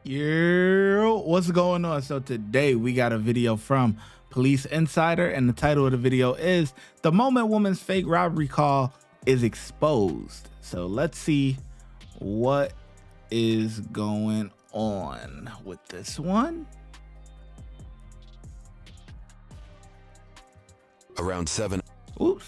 Yo, what's going on? So today we got a video from Police Insider, and the title of the video is "The Moment Woman's Fake Robbery Call is Exposed." So let's see what is going on with this one. Around 7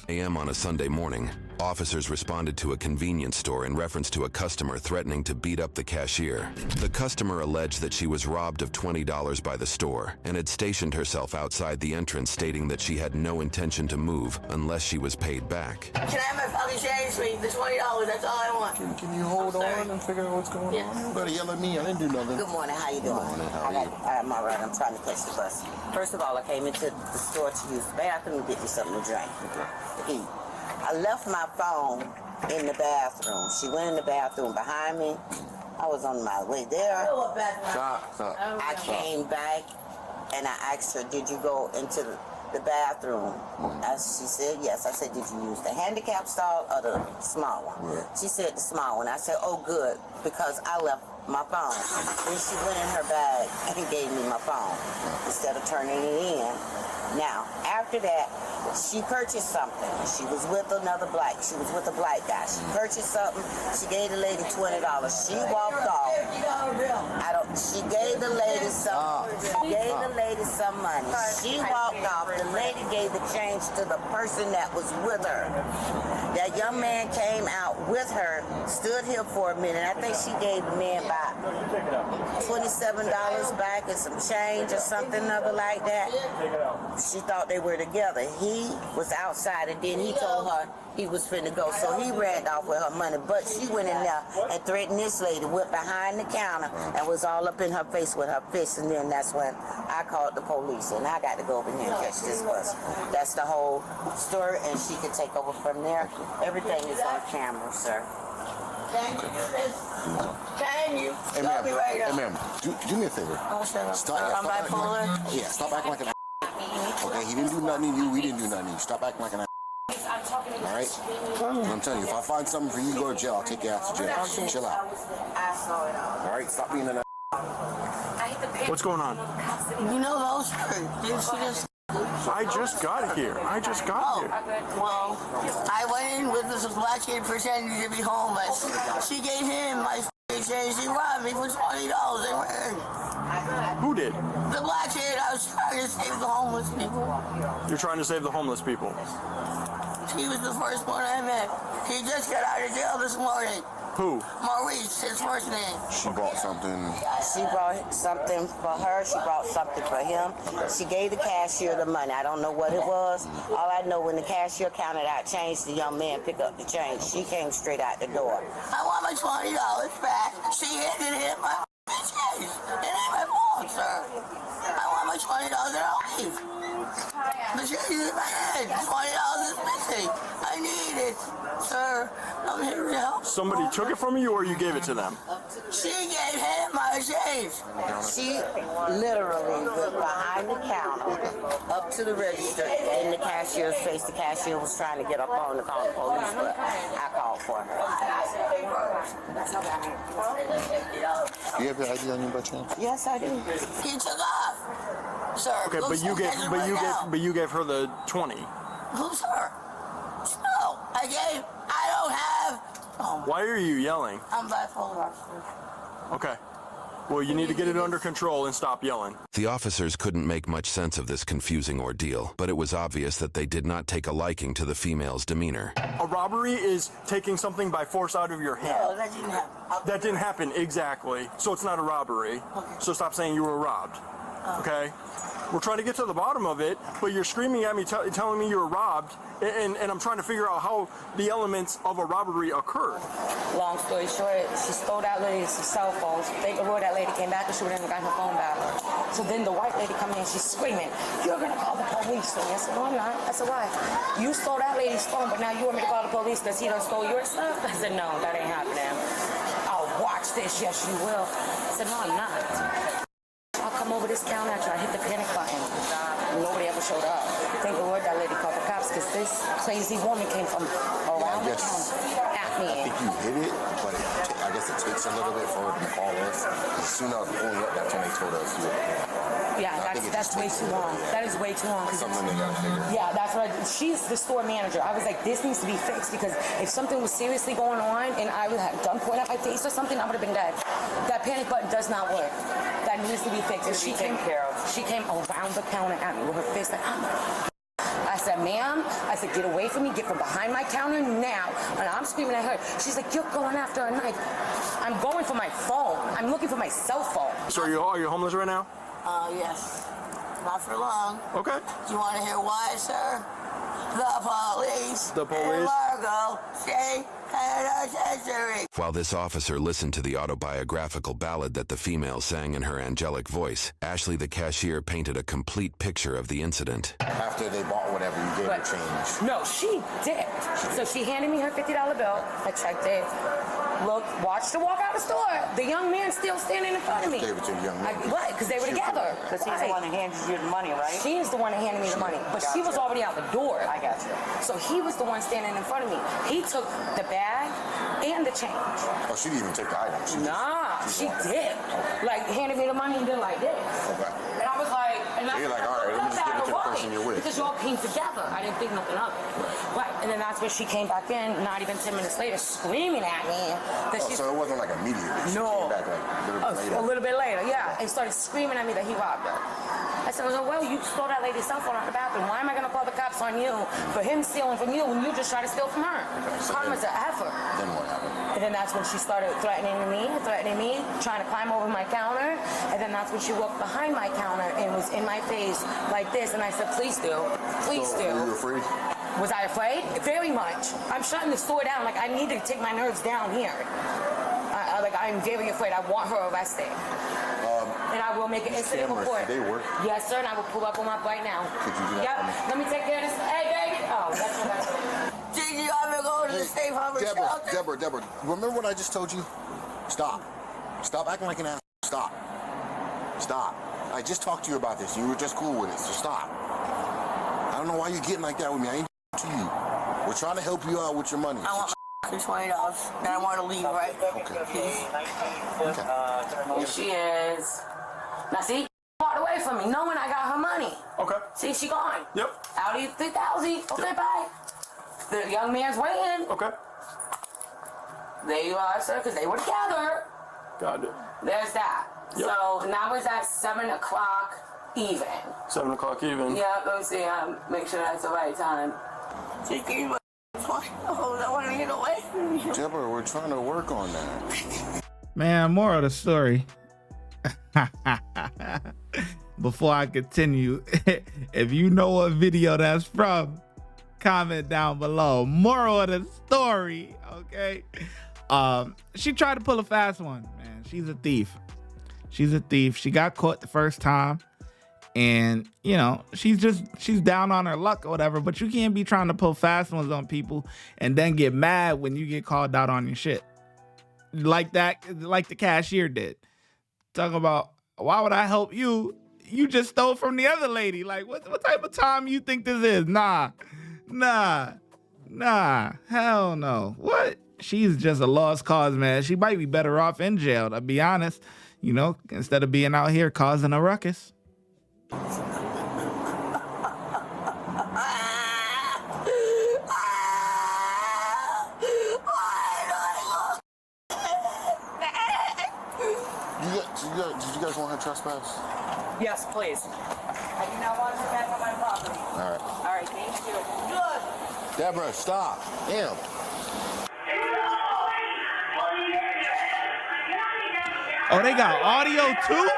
a.m. on a Sunday morning, officers responded to a convenience store in reference to a customer threatening to beat up the cashier. The customer alleged that she was robbed of $20 by the store and had stationed herself outside the entrance, stating that she had no intention to move unless she was paid back. Can I have my fucking change, please? The $20, that's all I want. Can you hold on and figure out what's going on? You better yell at me. I didn't do nothing. Good morning. How you doing? Good morning. How are you? I'm all right. I'm trying to catch the bus. First of all, I came into the store to use the bathroom to get you something to drink. To eat. I left my phone in the bathroom. She went in the bathroom behind me. I was on my way there. Stop. I came back and I asked her, did you go into the bathroom? She said yes. I said, did you use the handicap stall or the small one? Yeah. She said the small one. I said, oh good, because I left my phone. Then she went in her bag and gave me my phone instead of turning it in. Now, after that, she purchased something. She was with another black. She was with a black guy. She purchased something. She gave the lady $20. She walked off. She gave the lady some. She gave the lady some money. She walked off. The lady gave the change to the person that was with her. That young man came out with her, stood here for a minute. I think she gave the man about $27 back and some change or something other like that. She thought they were together. He was outside, and then he told her he was finna go, so he ran off with her money. But she went in there and threatened this lady, went behind the counter, and was all up in her face with her fist. And then that's when I called the police, and I got to go over here and catch this bus. That's the whole story, and she can take over from there. Everything is on camera, sir. Thank you. Thank you. Hey, ma'am. Do me a favor. Oh, shut up. Stop bipolar. Yeah, stop acting like an okay, he didn't do nothing to you, we didn't do nothing to you. Stop acting like an alright? I'm telling you, if I find something for you to go to jail, I'll take your ass to jail. Chill out. Alright, stop being an What's going on? You know those? I just got here. Well, I went in with this black kid pretending to be homeless. She gave him my change. She robbed me for $20. They ran. Who did? The black kid. I was trying to save the homeless people. You're trying to save the homeless people. He was the first one I met. He just got out of jail this morning. Who? Maurice, his first name. She bought something. She brought something for her. She brought something for him. She gave the cashier the money. I don't know what it was. All I know, when the cashier counted out change, the young man picked up the change. She came straight out the door. I want my $20 back. She handed him my change. It ain't my fault, sir. I want my $20 and I'll leave. The change is in my head. $20 is missing. I need it, sir. I'm here to help. Somebody took it from you, or you gave it to them? She gave him my change. She literally went behind the counter, up to the register, in the cashier's face. The cashier was trying to get up on to call the police, but I called for her. Do you have your ID on you by chance? Yes, I do. He took off, sir. Okay, but you gave her the 20. Who's her? No, I don't have. Oh, Why are you yelling? I'm bipolar. Okay. Well, you need to get it under control and stop yelling. The officers couldn't make much sense of this confusing ordeal, but it was obvious that they did not take a liking to the female's demeanor. A robbery is taking something by force out of your hand. No, that didn't happen. That didn't happen, exactly. So it's not a robbery. Okay. So stop saying you were robbed. Okay? We're trying to get to the bottom of it, but you're screaming at me, telling me you were robbed, and I'm trying to figure out how the elements of a robbery occurred. Long story short, she stole that lady some cell phones. Thank the Lord that lady came back and she wouldn't have gotten her phone back. So then the white lady come in, she's screaming, "You're gonna call the police on me." I said, "No, I'm not." I said, "Why? You stole that lady's phone, but now you want me to call the police because he done stole your stuff?" I said, "No, that ain't happening." "I'll watch this." "Yes, you will." I said, "No, I'm not." I'll come over this counter after I hit the panic button. Nobody ever showed up. Thank the Lord that lady called the cops because this crazy woman came from around the town at me. I think you hit it, but I guess it takes a little bit for it to call us. As soon as I was pulling up, that's when they told us you were. Yeah, that's way too long. That is way too long. Something they gotta figure. Yeah, that's what she's the store manager. I was like, this needs to be fixed because if something was seriously going on and I would have gunpoint at my face or something, I would have been dead. That panic button does not work. That needs to be fixed. And she came around the counter at me with her fist like, oh. I said, ma'am, I said, get away from me, get from behind my counter now. And I'm screaming at her. She's like, you're going after a knife. I'm going for my phone. I'm looking for my cell phone. So are you homeless right now? Yes. Not for long. Okay. Do you want to hear why, sir? The police. The police? Largo, state penitentiary. While this officer listened to the autobiographical ballad that the female sang in her angelic voice, Ashley the cashier painted a complete picture of the incident. After they bought whatever, you gave her change. No, she did. So she handed me her $50 bill. I checked it. Looked, watched her walk out the store. The young man still standing in front of me. Gave it to the young man. What? Because they were together. Because he's the one that handed you the money, right? She is the one that handed me the money. But she was already out the door. I got you. So he was the one standing in front of me. He took the bag and the change. Oh, she didn't even take the item. She did. Like, handed me the money and did like this. Okay. And I was like, and So you're like, all right, let me just give it to the person you're with. Because y'all came together. I didn't think nothing of it. Right. And then that's when she came back in, not even 10 minutes later, screaming at me. That Oh, so it wasn't like immediately. She No. came back like A little bit later, yeah. And started screaming at me that he robbed her. I said, well, you stole that lady's cell phone out the bathroom. Why am I going to call the cops on you for him stealing from you when you just try to steal from her? So Karma's an effort. Then what happened? And then that's when she started threatening me, trying to climb over my counter. And then that's when she walked behind my counter and was in my face like this. And I said, please do. Please do. Were you afraid? Was I afraid? Very much. I'm shutting the store down. Like, I need to take my nerves down here. I'm very afraid. I want her arrested. And I will make an incident report. They work? Yes, sir, and I will pull up on my right now. Could you do that Yep. for me? Let me take care of this. Hey, baby. Oh, that's what Did you ever go to the safe harbor shelter? Deborah, remember what I just told you? Stop. Stop acting like an ass. Stop. Stop. I just talked to you about this. You were just cool with it, so stop. I don't know why you're getting like that with me. I ain't to you. We're trying to help you out with your money. I want my $20, and I want to leave, right? Okay. Please. Okay. Here she is. Now, see, walked away from me, knowing I got her money. Okay. See, she gone. Yep. Audi 3000. Okay, bye. The young man's waiting. Okay. There you are, sir, because they were together. Got it. There's that. Yep. So now it's at 7 o'clock even. 7 o'clock even. Yeah, let me see. Make sure that's the right time. Just give me my $20. I want to get away from you. Deborah, we're trying to work on that. Man, moral of the story. Before I continue, if you know what video that's from, comment down below. Moral of the story, okay? She tried to pull a fast one, man. She's a thief. She's a thief. She got caught the first time. And, you know, she's down on her luck or whatever, but you can't be trying to pull fast ones on people and then get mad when you get called out on your shit. Like the cashier did. Talking about, why would I help you? You just stole from the other lady. Like, what type of time you think this is? Nah, hell no. What? She's just a lost cause, man. She might be better off in jail, to be honest, you know, instead of being out here causing a ruckus. Did you guys want her trespass? Yes, please. I do not want her back on my property. All right. All right, thank you. Good. Deborah, stop. Damn. Oh, they got audio too?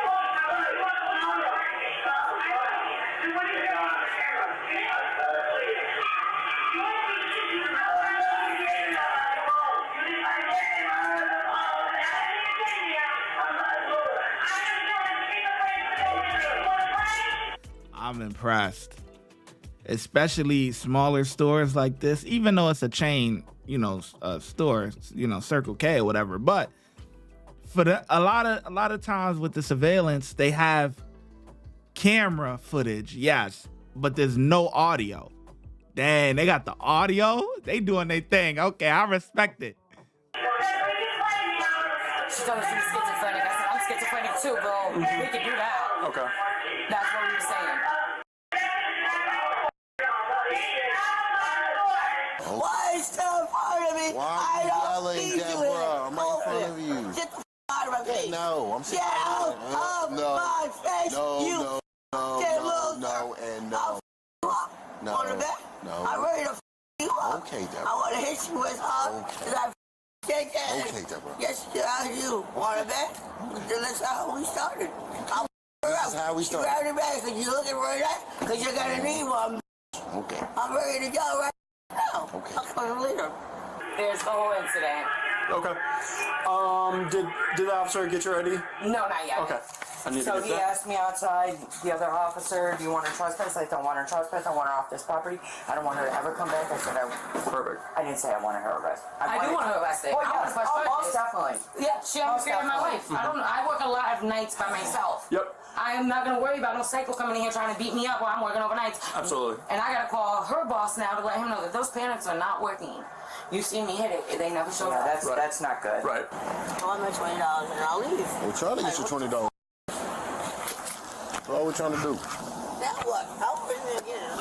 I'm impressed. Especially smaller stores like this, even though it's a chain, you know, store, you know, Circle K or whatever. But for a lot of times with the surveillance, they have camera footage, yes, but there's no audio. Dang, they got the audio. They doing their thing. Okay, I respect it. She told me she was schizophrenic. I said, I'm schizophrenic too, bro. We can do that. Okay. That's what we were saying. Why is still in front of me? Why are you yelling, Deborah? I'm right in front of you. Get the out of my face. No, I'm saying. Get out of my face. No, and no. No. On the back? No. I'm ready to you up. Okay, Deborah. I want to hit you with hugs. Okay. Take that. Okay, Deborah. Yes, you. Want it back? Then that's how we started. This is how we started. Grab it back. So you looking for that? Because you're going to need one. Okay. I'm ready to go right now. Okay. I'm coming later. There's the whole incident. Okay. Did the officer get you ready? No, not yet. Okay. I need So to get he that. asked me outside, the other officer, do you want her trespass? I don't want her trespass. I want her off this property. I don't want her to ever come back. I said, Perfect. I didn't say I wanted her arrested. I do want her arrested. Well, I yes, want her most definitely. Yeah, she almost scared my definitely. life. I work a lot of nights by myself. Yep. I'm not gonna worry about no psycho coming in here trying to beat me up while I'm working overnights. Absolutely. And I gotta call her boss now to let him know that those panics are not working. You see me hit it, they never showed up. That's not good. Right. I want my $20 and I'll leave. We're trying to get you $20. What are we trying to do? Now what? I'll bring it again.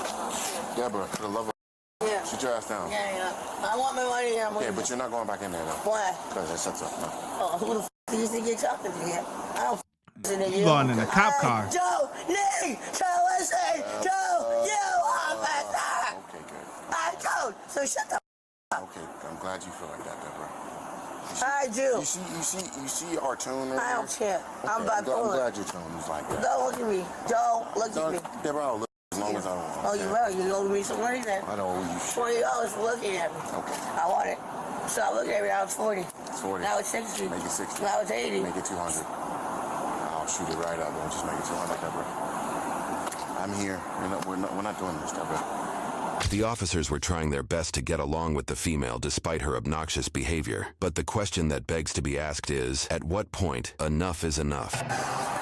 Deborah, for the love of Yeah. sit your ass down. Yeah. I want my money. I'm Yeah, but you're not going back in there though. Why? Because that sets up. No. Oh, who the f*** do you think you're talking to here? I don't f*** You going in the cop car. Joe, Nick, Joe, listen, Joe, you are my dad. Okay, good. I don't. So shut the f*** up. Okay, I'm glad you feel like that, Deborah. I do. You see our tone right I don't care. Okay, I'm I'm bipolar. glad your tone is like that. Don't look at me. Don't look at me. Deborah, I'll look as long as I want. Oh, you will. You owe me some money then. I don't owe you shit. $20 for looking at me. Okay. I want it. Stop looking at me. Now it's 40. It's 40. Now it's 60. Make it 60. Now it's 80. Make it 200. I'll shoot it right up. We'll just make it 200, Deborah. I'm here. We're not doing this, Deborah. The officers were trying their best to get along with the female despite her obnoxious behavior. But the question that begs to be asked is, at what point enough is enough?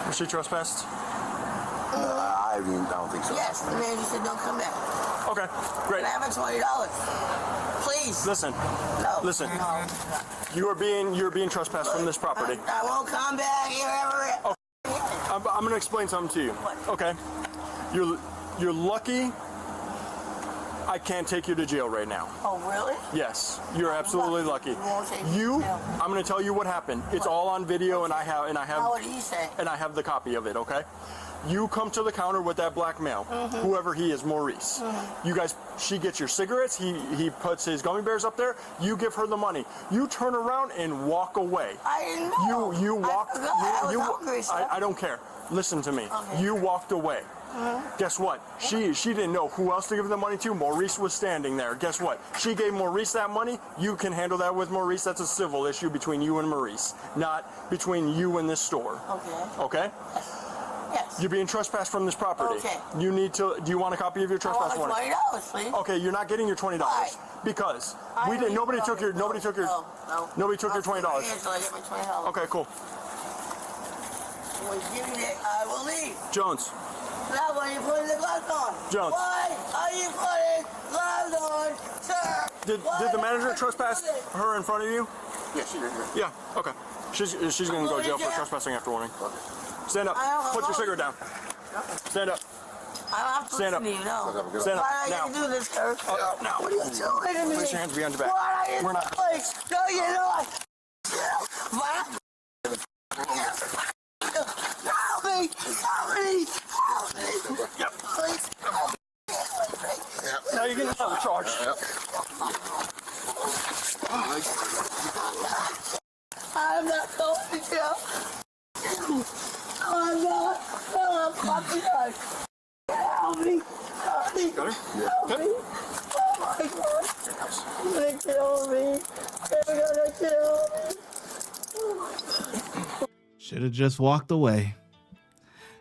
Was she trespassed? I don't think so. Yes, the man just said don't come back. Okay, great. Can I have my $20? Please. Listen, No. listen. No. You're being trespassed from this property. I won't come back here ever. I'm going to explain something to you. Okay? You're lucky I can't take you to jail right now. Oh, really? Yes, you're absolutely lucky. You won't take me to jail. I'm going to tell you what happened. It's all on video, and I How would he say? have the copy of it, okay? You come to the counter with that black male, whoever he is, Maurice. You guys, she gets your cigarettes, he puts his gummy bears up there, you give her the money. You turn around and walk away. I didn't know. You walked. I was hungry, sir. I don't care. Listen to me. Okay. You walked away. Guess what? She didn't know who else to give the money to. Maurice was standing there. Guess what? She gave Maurice that money. You can handle that with Maurice. That's a civil issue between you and Maurice, not between you and this store. Okay. Okay? Yes. You're being trespassed from this property. Okay. You need to. Do you want a copy of your I trespass want warning? my $20, please. Okay, you're not getting your $20 Why? because I we didn't. need Nobody $20. took your. Nobody took your. No. Nobody took your $20. I'll get my $20. Okay, cool. When you give me that, I will leave. Jones. Now, why are you putting the gloves on? Jones. Why are you putting gloves on, sir? Did the manager trespass her in front of you? Yeah, she did. Yeah. Okay. She's gonna go to jail for trespassing after warning. Stand up. Put your cigarette down. Stand up. I don't have to Stand up. listen to you, no. Stand up. Why are Now. you do this, sir? Now. What are you doing to me? Place your hands behind your back. What are you We're not. doing? No, you're not. What? Help me! Help me! Help me! Yep. Please. Now you're getting another charge. I'm not going to jail. I'm not. I'm fucking done. Help me. Help me. Got her? Help Okay. me. Oh my God. They're gonna kill me. They're gonna kill me. Should have just walked away.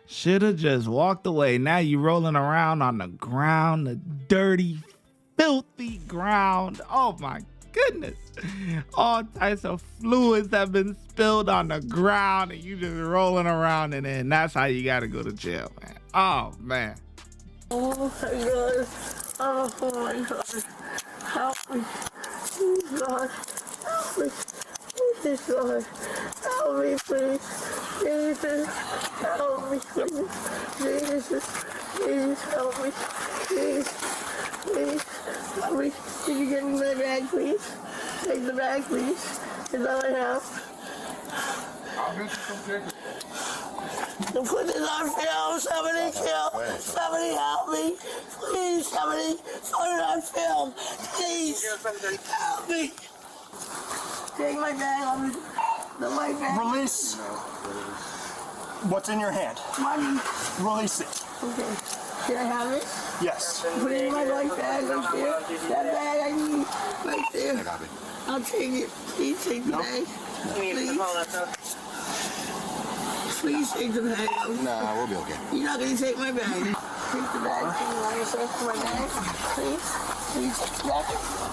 Should have just walked away. Now you rolling around on the ground, the dirty, filthy ground. Oh my goodness. All types of fluids have been spilled on the ground and you just rolling around in it. And that's how you got to go to jail, man. Oh, man. Oh my God. Oh my God. Help me. Please, God. Help me. Please, God. Help help me, please. Jesus, help me, please. Jesus, please help me. Please, please, help me. Can you give me my bag, please? Take the bag, please. That's all I have. I'll get you some tickets. Put this on film. Somebody help me. Please, somebody put it on film. Please, help me. Take my bag. The white bag. Release. What's in your hand? Money. Release it. Okay. Can I have it? Yes. Put it in my white bag right there. That bag I need right there. I got it. I'll take it. Please take the bag. Please. Please take the bag. Nah, we'll be okay. You're not going to take my bag. Take the bag. Can you let me take my bag? Please. Please take the bag.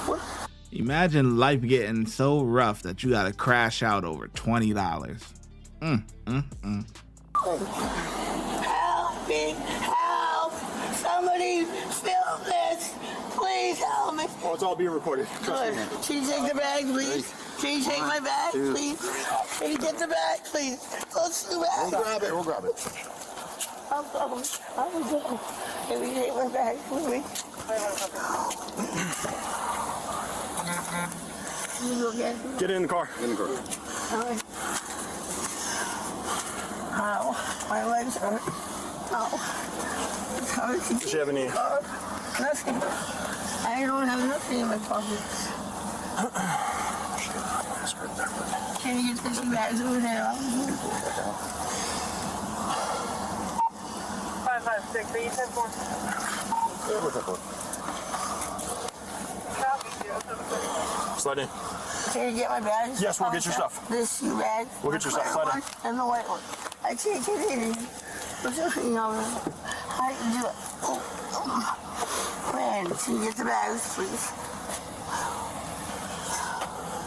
What? Imagine life getting so rough that you gotta crash out over $20. Help me. Help. Somebody film this. Please help me. Oh, it's all being recorded. Good. Can you take the bag, please? Can you take my bag, please? Can you get the bag, please? Let's do that. We'll grab it. We'll grab it. I'm going. Can you take my bag, please? You go get it. Get in the car. In the car. Ow. My legs hurt. Ow. It's hard to Does she have any? Nothing. I don't have nothing in my pockets. Can you get 50 bags over there? 556, are you 10-4? Yeah, what's up, bud? Slide in. Can you get my bags? Yes, we'll get your stuff. This your bag? We'll get your stuff. Slide in. And the white one. I can't get in. What's your thing over there? How do you do it? Man, can you get the bags, please?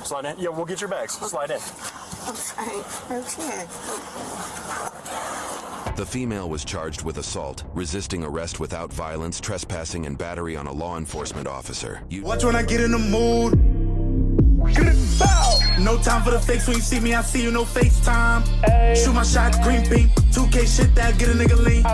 Slide in. Yeah, we'll get your bags. Slide in. I'm sorry. I can't. The female was charged with assault, resisting arrest without violence, trespassing, and battery on a law enforcement officer. Watch when I get in the mood. No time for the fakes. When you see me, I see you, no FaceTime. Shoot my shot, green beam. 2K shit that get a nigga lean.